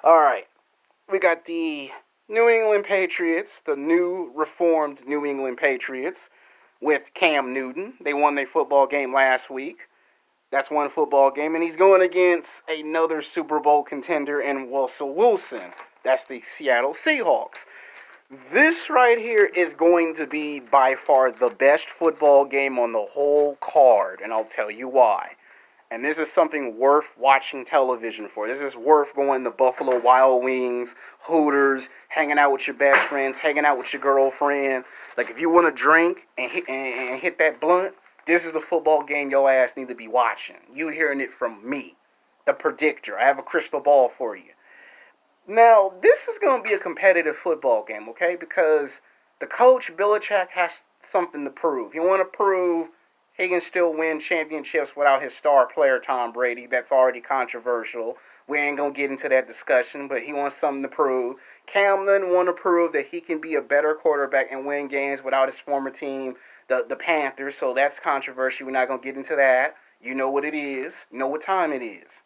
All right, we got the New England Patriots, the new reformed New England Patriots with Cam Newton. They won their football game last week. That's one football game, and he's going against another Super Bowl contender in Russell Wilson. That's the Seattle Seahawks. This right here is going to be by far the best football game on the whole card, and I'll tell you why. And this is something worth watching television for. This is worth going to Buffalo Wild Wings, Hooters, hanging out with your best friends, hanging out with your girlfriend. Like, if you want to drink and hit that blunt, this is the football game your ass need to be watching. You hearing it from me, the predictor. I have a crystal ball for you. Now, this is going to be a competitive football game, okay? Because the coach, Belichick, has something to prove. He want to prove he can still win championships without his star player, Tom Brady. That's already controversial. We ain't going to get into that discussion, but he wants something to prove. Cam Newton want to prove that he can be a better quarterback and win games without his former team, the Panthers. So that's controversial. We're not going to get into that. You know what it is. You know what time it is.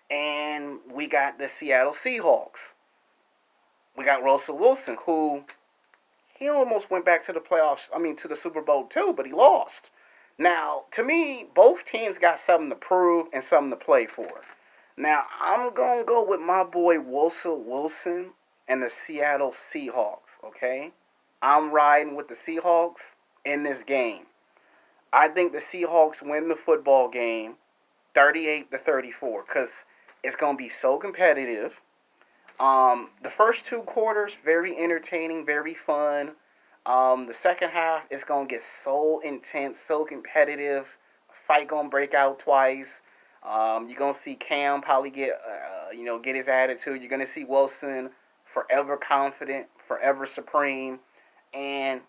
And we got the Seattle Seahawks. We got Russell Wilson, who he almost went back to the playoffs. I mean, to the Super Bowl too, but he lost. Now, to me, both teams got something to prove and something to play for. Now, I'm going to go with my boy Russell Wilson and the Seattle Seahawks, okay? I'm riding with the Seahawks in this game. I think the Seahawks win the football game 38-34 because it's going to be so competitive. The first two quarters, very entertaining, very fun. The second half is gonna get so intense, so competitive. Fight gonna break out twice. You're gonna see Cam probably get his attitude. You're gonna see Wilson forever confident, forever supreme, and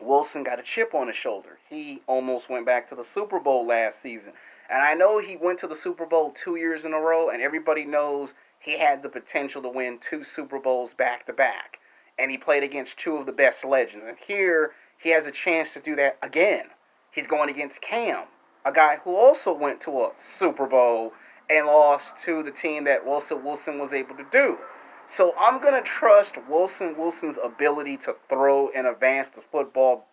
Wilson got a chip on his shoulder. He almost went back to the Super Bowl last season. And I know he went to the Super Bowl 2 years in a row, and everybody knows he had the potential to win two Super Bowls back to back. And he played against two of the best legends. And here, he has a chance to do that again. He's going against Cam, a guy who also went to a Super Bowl and lost to the team that Russell Wilson was able to do. So I'm going to trust Wilson's ability to throw and advance the football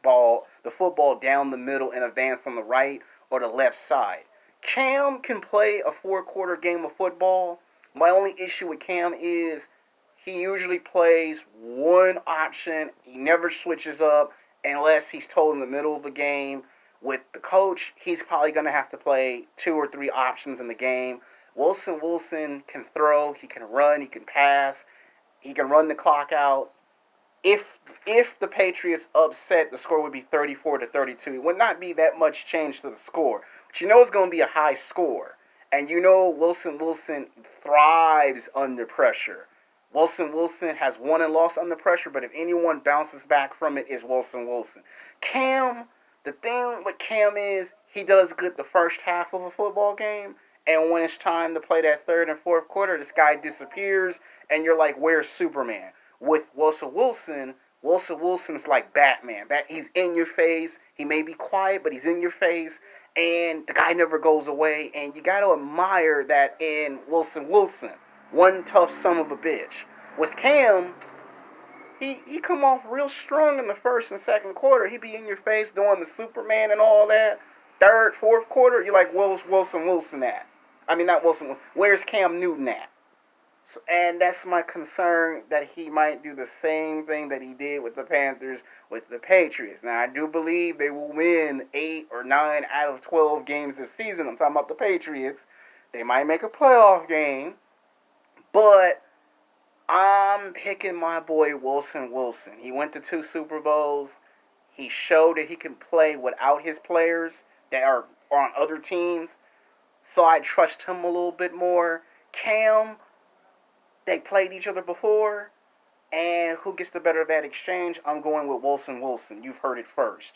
down the middle and advance on the right or the left side. Cam can play a four-quarter game of football. My only issue with Cam is he usually plays one option. He never switches up unless he's told in the middle of a game. With the coach, he's probably going to have to play two or three options in the game. Wilson can throw, he can run, he can pass, he can run the clock out. If the Patriots upset, the score would be 34-32. It would not be that much change to the score. But you know it's going to be a high score. And you know Wilson thrives under pressure. Wilson has won and lost under pressure, but if anyone bounces back from it, it's Wilson. Cam, the thing with Cam is he does good the first half of a football game, and when it's time to play that third and fourth quarter, this guy disappears, and you're like, where's Superman? With Wilson Wilson's like Batman. He's in your face. He may be quiet, but he's in your face, and the guy never goes away, and you got to admire that in Wilson. One tough son of a bitch. With Cam, he come off real strong in the first and second quarter. He be in your face doing the Superman and all that. Third, fourth quarter, you're like, where's Wilson at? I mean, not Wilson. Where's Cam Newton at? So, and that's my concern that he might do the same thing that he did with the Panthers with the Patriots. Now, I do believe they will win 8 or 9 out of 12 games this season. I'm talking about the Patriots. They might make a playoff game, but I'm picking my boy Wilson. He went to 2 Super Bowls. He showed that he can play without his players that are on other teams. So I trust him a little bit more. Cam, they played each other before. And who gets the better of that exchange? I'm going with Wilson. You've heard it first.